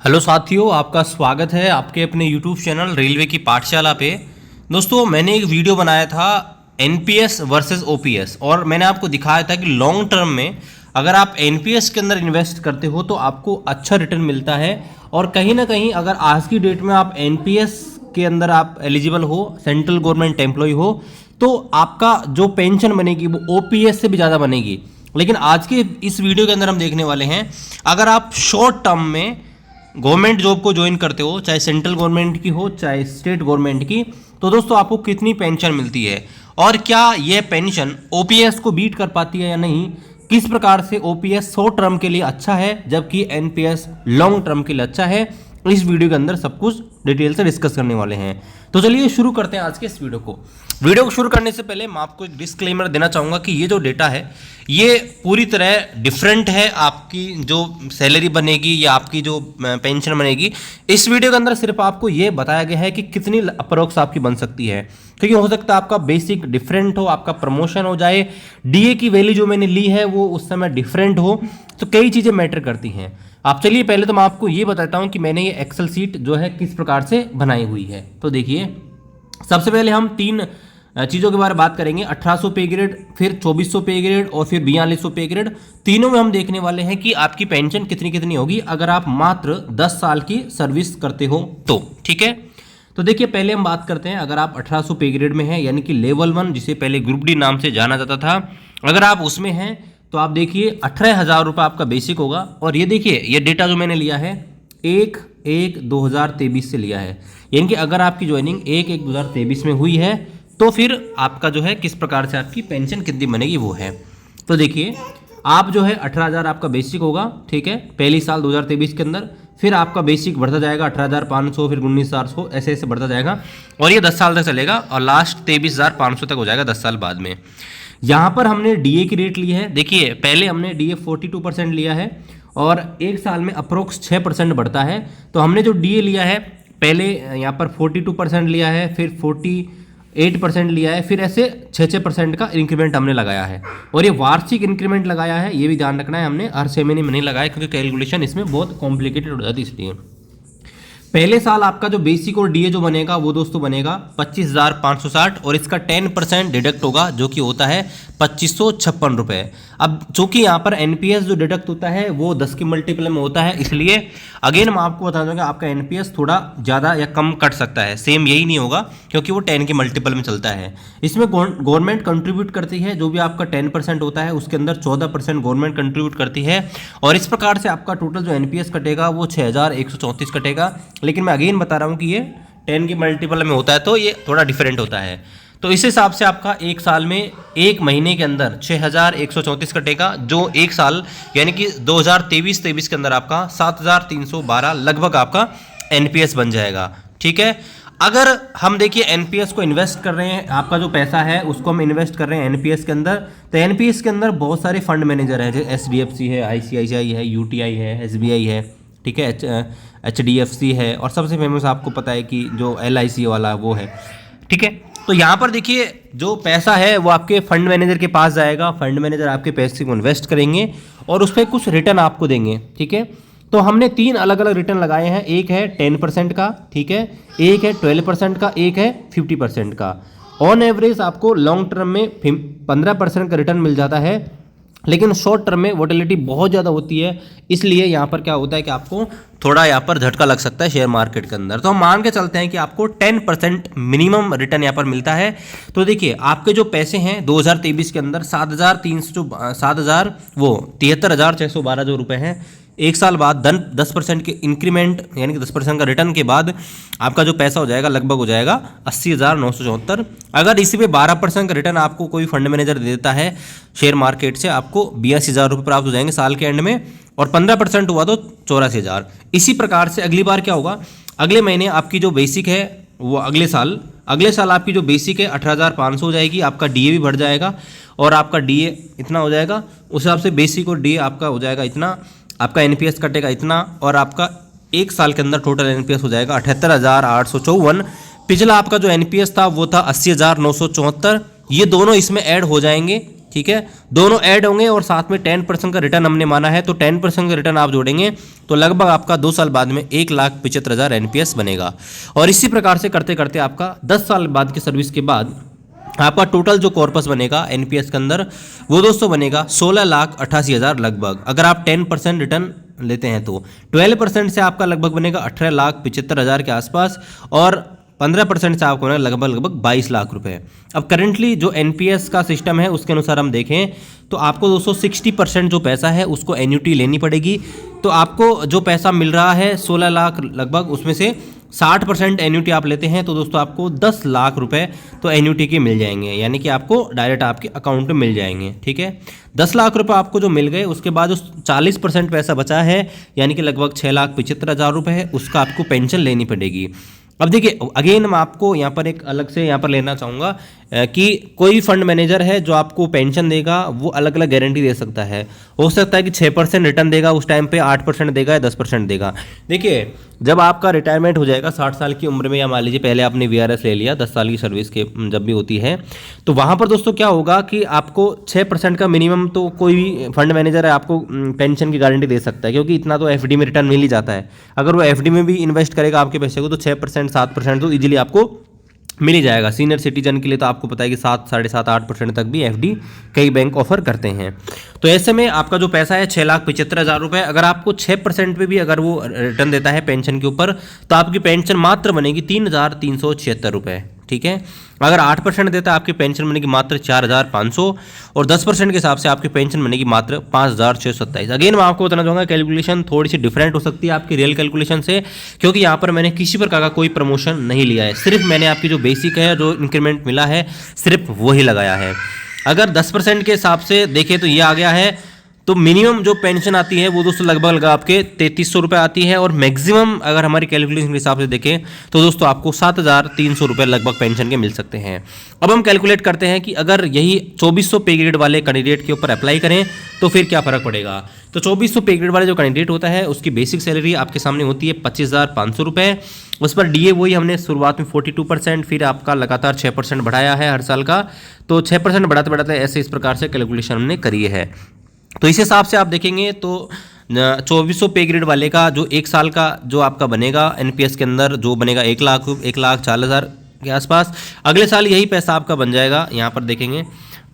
Hello साथियों, आपका स्वागत है आपके अपने यूट्यूब चैनल रेलवे की पाठशाला पे। दोस्तों, मैंने एक वीडियो बनाया था एनपीएस वर्सेस ओपीएस और मैंने आपको दिखाया था कि लॉन्ग टर्म में अगर आप एनपीएस के अंदर इन्वेस्ट करते हो तो आपको अच्छा रिटर्न मिलता है। और कहीं ना कहीं अगर आज की डेट में आप एनपीएस के अंदर आप एलिजिबल हो, सेंट्रल गवर्नमेंट एम्प्लॉय हो, तो आपका जो पेंशन बनेगी वो ओपीएस से भी ज़्यादा बनेगी। लेकिन आज के इस वीडियो के अंदर हम देखने वाले हैं, अगर आप शॉर्ट टर्म में गवर्नमेंट जॉब को ज्वाइन करते हो, चाहे सेंट्रल गवर्नमेंट की हो चाहे स्टेट गवर्नमेंट की, तो दोस्तों आपको कितनी पेंशन मिलती है और क्या यह पेंशन ओपीएस को बीट कर पाती है या नहीं। किस प्रकार से ओपीएस शॉर्ट टर्म के लिए अच्छा है जबकि एनपीएस लॉन्ग टर्म के लिए अच्छा है, इस वीडियो के अंदर सब कुछ डिटेल से डिस्कस करने वाले हैं। तो चलिए शुरू करते हैं आज के इस वीडियो को शुरू करने से पहले मैं आपको एक डिस्क्लेमर देना चाहूँगा कि ये जो डेटा है ये पूरी तरह डिफरेंट है। आपकी जो सैलरी बनेगी या आपकी जो पेंशन बनेगी, इस वीडियो के अंदर सिर्फ आपको ये बताया गया है कि कितनी अप्रोक्स आपकी बन सकती है, क्योंकि हो सकता है आपका बेसिक डिफरेंट हो, आपका प्रमोशन हो जाए, डीए की वैल्यू जो मैंने ली है वो उस समय डिफरेंट हो, तो कई चीज़ें मैटर करती हैं। आप चलिए पहले तो मैं आपको ये बताता हूँ कि मैंने ये एक्सेल सीट जो है किस प्रकार से बनाई हुई है। तो देखिए, सबसे पहले हम तीन चीज़ों के बारे में बात करेंगे, 1800 पे ग्रेड, फिर 2400 पे ग्रेड और फिर 4200 पे ग्रेड। तीनों में हम देखने वाले हैं कि आपकी पेंशन कितनी कितनी होगी अगर आप मात्र 10 साल की सर्विस करते हो तो। ठीक है, तो देखिए पहले हम बात करते हैं, अगर आप 1800 पे ग्रेड में हैं यानी कि लेवल 1 जिसे पहले ग्रुप डी नाम से जाना जाता था, अगर आप उसमें हैं तो आप देखिए 18,000 रुपये आपका बेसिक होगा। और ये देखिए, ये डेटा जो मैंने लिया है 1/1/2023 से लिया है, यानी कि अगर आपकी ज्वाइनिंग 1/1/2023 में हुई है तो फिर आपका जो है किस प्रकार से आपकी पेंशन कितनी बनेगी वो है। तो देखिए, आप जो है 18,000 आपका बेसिक होगा, ठीक है, पहली साल 2023 के अंदर, फिर आपका बेसिक बढ़ता जाएगा 18,500, फिर 19,400, ऐसे ऐसे बढ़ता जाएगा और ये 10 साल तक चलेगा और लास्ट 23,500 तक हो जाएगा 10 साल बाद में। यहाँ पर हमने डीए की रेट ली है, देखिए पहले हमने डीए 42% लिया है और एक साल में अप्रोक्स 6% बढ़ता है। तो हमने जो डीए लिया है पहले यहाँ पर 42% लिया है, फिर 48% लिया है, फिर ऐसे 6% का इंक्रीमेंट हमने लगाया है। और ये वार्षिक इंक्रीमेंट लगाया है, ये भी ध्यान रखना है, हमने हर 6 महीने में नहीं लगाया क्योंकि कैलकुलेशन इसमें बहुत कॉम्प्लिकेटेड हो जाती है। इसलिए पहले साल आपका जो बेसिक और डीए जो बनेगा वो दोस्तों बनेगा 25,560 और इसका 10% डिडक्ट होगा जो कि होता है 2,556 रुपये। अब चूंकि यहाँ पर एनपीएस जो डिडक्ट होता है वो 10 की मल्टीपल में होता है, इसलिए अगेन मैं आपको बता दूंगा आपका एनपीएस थोड़ा ज़्यादा या कम कट सकता है, सेम यही नहीं होगा क्योंकि वो 10 की मल्टीपल में चलता है। इसमें गवर्नमेंट कंट्रीब्यूट करती है, जो भी आपका 10% होता है उसके अंदर 14% गवर्नमेंट कंट्रीब्यूट करती है और इस प्रकार से आपका टोटल जो एनपीएस कटेगा वो 6,134 कटेगा। लेकिन मैं अगेन बता रहा हूँ कि ये 10 की मल्टीपल में होता है तो ये थोड़ा डिफरेंट होता है। तो इस हिसाब से आपका एक साल में एक महीने के अंदर 6,134 कटेगा, जो एक साल यानी कि 2023 के अंदर आपका 7,312 लगभग आपका एनपीएस बन जाएगा। ठीक है, अगर हम देखिए एनपीएस को इन्वेस्ट कर रहे हैं, आपका जो पैसा है उसको हम इन्वेस्ट कर रहे हैं एनपीएस के अंदर, तो एनपीएस के अंदर बहुत सारे फंड मैनेजर हैं, जैसे एचडीएफसी है, आईसीआईसीआई है, यूटीआई है, एसबीआई है, ठीक है, एचडीएफसी है और सबसे फेमस आपको पता है कि जो एलआईसी वाला वो है। ठीक है, तो यहाँ पर देखिए जो पैसा है वो आपके फंड मैनेजर के पास जाएगा, फंड मैनेजर आपके पैसे को इन्वेस्ट करेंगे और उस पर कुछ रिटर्न आपको देंगे। ठीक है, तो हमने 3 अलग अलग रिटर्न लगाए हैं, एक है 10% का, ठीक है, एक है 12% का, एक है 50% का। ऑन एवरेज आपको लॉन्ग टर्म में 15% का रिटर्न मिल जाता है, लेकिन शॉर्ट टर्म में वोटिलिटी बहुत ज़्यादा होती है, इसलिए यहाँ पर क्या होता है कि आपको थोड़ा यहाँ पर झटका लग सकता है शेयर मार्केट के अंदर। तो हम मान के चलते हैं कि आपको 10% मिनिमम रिटर्न यहाँ पर मिलता है। तो देखिए आपके जो पैसे हैं 2023 के अंदर 73,612 जो रुपए हैं, एक साल बाद 10% के इंक्रीमेंट यानी कि 10% का रिटर्न के बाद आपका जो पैसा हो जाएगा लगभग हो जाएगा 80,974। अगर इसी पे 12% का रिटर्न आपको कोई फंड मैनेजर दे देता है शेयर मार्केट से, आपको 82,000 रुपये प्राप्त हो जाएंगे साल के एंड में, और 15% हुआ तो 84,000। इसी प्रकार से अगली बार क्या होगा, अगले महीने आपकी जो बेसिक है वो अगले साल आपकी जो बेसिक है 18,500 हो जाएगी, आपका डीए भी बढ़ जाएगा और आपका डीए इतना हो जाएगा, उस हिसाब से बेसिक और डीए आपका हो जाएगा इतना, आपका एनपीएस कटेगा इतना और आपका एक साल के अंदर टोटल एनपीएस हो जाएगा 78,854। पिछला आपका जो एनपीएस था वो था 80,974, ये दोनों इसमें ऐड हो जाएंगे ठीक है, दोनों ऐड होंगे और साथ में 10% का रिटर्न हमने माना है, तो 10% का रिटर्न आप जोड़ेंगे तो लगभग आपका 2 साल बाद में 1,75,000 एनपीएस बनेगा। और इसी प्रकार से करते करते आपका 10 साल बाद की सर्विस के बाद आपका टोटल जो कॉर्पस बनेगा एनपीएस के अंदर वो दोस्तों बनेगा 16,88,000 लगभग। अगर आप 10% रिटर्न लेते हैं तो 12% से आपका लगभग बनेगा 18,75,000 के आसपास, और 15% से आपको बनेगा लगभग 22 लाख रुपए। अब करंटली जो एनपीएस का सिस्टम है उसके अनुसार हम देखें तो आपको दोस्तों 60% जो पैसा है उसको एन्युटी लेनी पड़ेगी। तो आपको जो पैसा मिल रहा है 16 लाख लगभग, उसमें से 60% एन्युटी आप लेते हैं तो दोस्तों आपको 10 लाख रुपए तो एन्युटी के मिल जाएंगे, यानी कि आपको डायरेक्ट आपके अकाउंट में मिल जाएंगे। ठीक है, 10 लाख रुपए आपको जो मिल गए, उसके बाद जो 40% पैसा बचा है यानी कि लगभग 6,75,000 रुपये है, उसका आपको पेंशन लेनी पड़ेगी। अब देखिए अगेन मैं आपको यहाँ पर एक अलग से यहाँ पर लेना चाहूँगा कि कोई फंड मैनेजर है जो आपको पेंशन देगा वो अलग अलग गारंटी दे सकता है। हो सकता है कि 6% रिटर्न देगा उस टाइम पे, 8% देगा या 10% देगा। देखिए जब आपका रिटायरमेंट हो जाएगा 60 साल की उम्र में, या मान लीजिए पहले आपने वीआरएस ले लिया 10 साल की सर्विस के जब भी होती है, तो वहाँ पर दोस्तों क्या होगा कि आपको 6% का मिनिमम तो कोई भी फंड मैनेजर है आपको पेंशन की गारंटी दे सकता है, क्योंकि इतना तो एफडी में रिटर्न मिल ही जाता है। अगर वो एफडी में भी इन्वेस्ट करेगा आपके पैसे को तो 6% 7% तो ईजिली आपको मिल ही जाएगा। सीनियर सिटीजन के लिए तो आपको पता है कि 7, 7.5, 8% तक भी एफडी कई बैंक ऑफर करते हैं। तो ऐसे में आपका जो पैसा है 6,75,000 रुपये, अगर आपको 6% पे भी अगर वो रिटर्न देता है पेंशन के ऊपर तो आपकी पेंशन मात्र बनेगी 3,376 रुपये। ठीक है, अगर 8% देता है आपकी पेंशन बनेगी मात्र 4,500, और 10% के हिसाब से आपकी पेंशन बनेगी मात्र 5,627। अगेन मैं आपको बताना चाहूँगा कैलकुलेशन थोड़ी सी डिफरेंट हो सकती है आपकी रियल कैलकुलेशन से, क्योंकि यहाँ पर मैंने किसी प्रकार का कोई प्रमोशन नहीं लिया है, सिर्फ मैंने आपकी जो बेसिक है जो इंक्रीमेंट मिला है सिर्फ वही लगाया है। अगर 10% के हिसाब से देखें तो ये आ गया है, तो मिनिमम जो पेंशन आती है वो दोस्तों लगभग आपके 3,300 रुपये आती है, और मैक्सिमम अगर हमारी कैलकुलेशन के हिसाब से देखें तो दोस्तों आपको 7,300 रुपये लगभग पेंशन के मिल सकते हैं। अब हम कैलकुलेट करते हैं कि अगर यही 2400 पे ग्रेड वाले कैंडिडेट के ऊपर अप्लाई करें तो फिर क्या फ़र्क पड़ेगा। तो 2400 पे ग्रेड वाले जो कैंडिडेट होता है उसकी बेसिक सैलरी आपके सामने होती है 25,500 रुपये। उस पर डीए वही हमने शुरुआत में 42%, फिर आपका लगातार 6% बढ़ाया है हर साल का, तो 6% बढ़ाते बढ़ाते ऐसे इस प्रकार से कैलकुलेशन हमने करी है। तो इस हिसाब से आप देखेंगे तो 2400 पे ग्रेड वाले का जो 1 साल का जो आपका बनेगा एनपीएस के अंदर जो बनेगा 1,40,000 के आसपास, अगले साल यही पैसा आपका बन जाएगा। यहाँ पर देखेंगे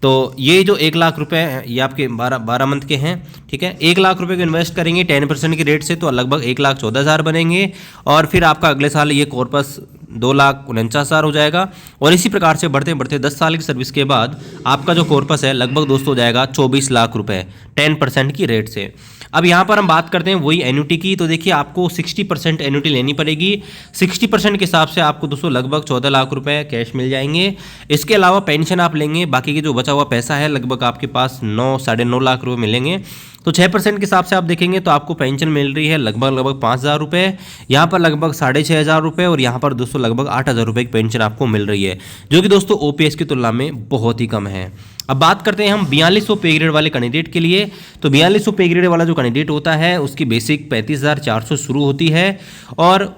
तो ये जो 1 लाख रुपए हैं ये आपके 12 मंथ के हैं। ठीक है, 1 लाख रुपए को इन्वेस्ट करेंगे 10% की रेट से तो लगभग 1,14,000 बनेंगे, और फिर आपका अगले साल ये कॉर्पस 2,49,000 हो जाएगा। और इसी प्रकार से बढ़ते बढ़ते 10 साल की सर्विस के बाद आपका जो कॉर्पस है लगभग दोस्तों हो जाएगा 24 लाख रुपए 10% की रेट से। अब यहाँ पर हम बात करते हैं वही एन्युटी की, तो देखिए आपको 60% एन्युटी लेनी पड़ेगी। 60% के हिसाब से आपको दोस्तों लगभग 14 लाख रुपए कैश मिल जाएंगे। इसके अलावा पेंशन आप लेंगे, बाकी की जो बचा हुआ पैसा है लगभग आपके पास 9 साढ़े 9 लाख रुपए मिलेंगे। तो 6% के हिसाब से आप देखेंगे तो आपको पेंशन मिल रही है लगभग 5,000 रुपये, यहाँ पर लगभग 6,500 रुपये, और यहाँ पर दोस्तों लगभग 8,000 रुपये की पेंशन आपको मिल रही है, जो कि दोस्तों ओपीएस की तुलना में बहुत ही कम है। अब बात करते हैं हम 4200 पे ग्रेड वाले कैंडिडेट के लिए। तो 4200 पे ग्रेड वाला जो कैंडिडेट होता है उसकी बेसिक 35,400 शुरू होती है, और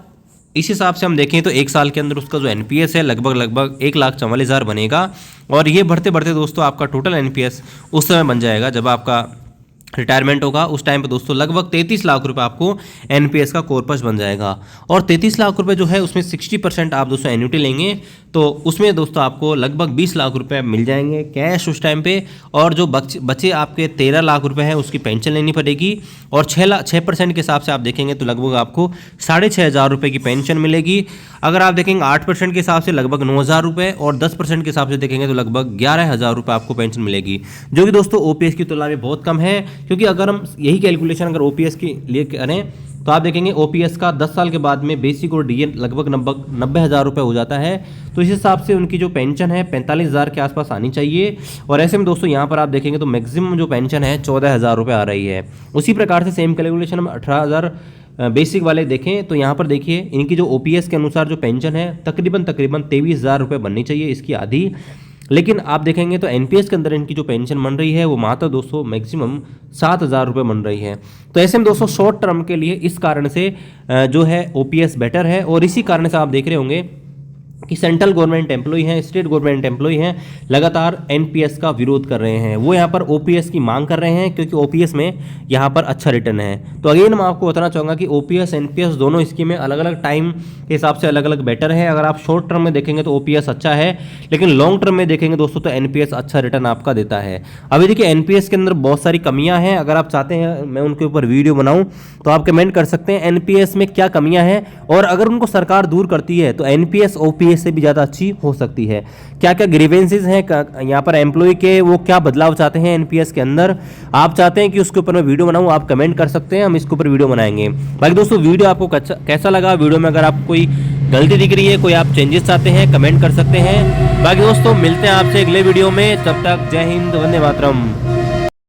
इस हिसाब से हम देखें तो 1 साल के अंदर उसका जो एनपीएस है लगभग 1,44,000 बनेगा। और ये बढ़ते बढ़ते दोस्तों आपका टोटल एनपीएस उस समय बन जाएगा जब आपका रिटायरमेंट होगा, उस टाइम पे दोस्तों लगभग 33 लाख रुपए आपको एनपीएस का कॉर्पस बन जाएगा। और 33 लाख रुपए जो है उसमें 60% आप दोस्तों एन्युटी लेंगे तो उसमें दोस्तों आपको लगभग 20 लाख रुपए मिल जाएंगे कैश उस टाइम पे, और जो बचे आपके 13 लाख रुपए हैं उसकी पेंशन लेनी पड़ेगी। और 6% के हिसाब से आप देखेंगे तो लगभग आपको 6,500 रुपये की पेंशन मिलेगी। अगर आप देखेंगे 8% के हिसाब से लगभग 9,000 रुपये, और 10% के हिसाब से देखेंगे तो लगभग 11,000 रुपये आपको पेंशन मिलेगी, जो कि दोस्तों ओपीएस की तुलना में बहुत कम है। क्योंकि अगर हम यही कैलकुलेशन अगर ओपीएस के लिए करें तो आप देखेंगे ओपीएस का 10 साल के बाद में बेसिक और डीए लगभग 90,000 रुपये हो जाता है। तो इस हिसाब से उनकी जो पेंशन है 45,000 के आसपास आनी चाहिए। और ऐसे में दोस्तों यहाँ पर आप देखेंगे तो मैक्सिमम जो पेंशन है 14,000 रुपये आ रही है। उसी प्रकार से सेम कैलकुलेशन हम 18,000 बेसिक वाले देखें तो यहाँ पर देखिए इनकी जो ओपीएस के अनुसार जो पेंशन है तकरीबन 23,000 रुपये बननी चाहिए, इसकी आधी। लेकिन आप देखेंगे तो एनपीएस के अंदर इनकी जो पेंशन बन रही है वो मात्र दोस्तों मैक्सिमम 7,000 रुपये बन रही है। तो ऐसे में दोस्तों शॉर्ट टर्म के लिए इस कारण से जो है ओपीएस बेटर है। और इसी कारण से आप देख रहे होंगे कि सेंट्रल गवर्नमेंट एम्प्लॉय हैं, स्टेट गवर्नमेंट एम्प्लॉय हैं, लगातार एनपीएस का विरोध कर रहे हैं। वो यहाँ पर ओपीएस की मांग कर रहे हैं क्योंकि ओपीएस में यहाँ पर अच्छा रिटर्न है। तो अगेन मैं आपको बताना चाहूँगा कि ओपीएस एनपीएस दोनों स्कीमें अलग अलग टाइम के हिसाब से अलग अलग बेटर है। अगर आप शॉर्ट टर्म में देखेंगे तो ओपीएस अच्छा है, लेकिन लॉन्ग टर्म में देखेंगे दोस्तों तो एनपीएस अच्छा रिटर्न आपका देता है। अभी देखिए एनपीएस के अंदर बहुत सारी कमियां हैं, अगर आप चाहते हैं मैं उनके ऊपर वीडियो बनाऊं तो आप कमेंट कर सकते हैं एनपीएस में क्या कमियां हैं, और अगर उनको सरकार दूर करती है तो एनपीएस ओपीएस से भी ज़्यादा अच्छी हो सकती है। क्या क्या ग्रीवेंसेस हैं यहाँ पर एम्प्लॉय के, वो क्या बदलाव चाहते हैं एनपीएस के अंदर, आप चाहते हैं कि उसके ऊपर मैं वीडियो बनाऊं, आप कमेंट कर सकते हैं, हम इसके ऊपर वीडियो बनाएंगे। बाकी दोस्तों वीडियो आपको कैसा लगा, वीडियो में अगर आपको कोई गलती दिख रही है, कोई आप चेंजेस चाहते हैं, कमेंट कर सकते हैं। बाकी दोस्तों मिलते हैं आपसे अगले वीडियो में, तब तक जय हिंद, वंदे मातरम।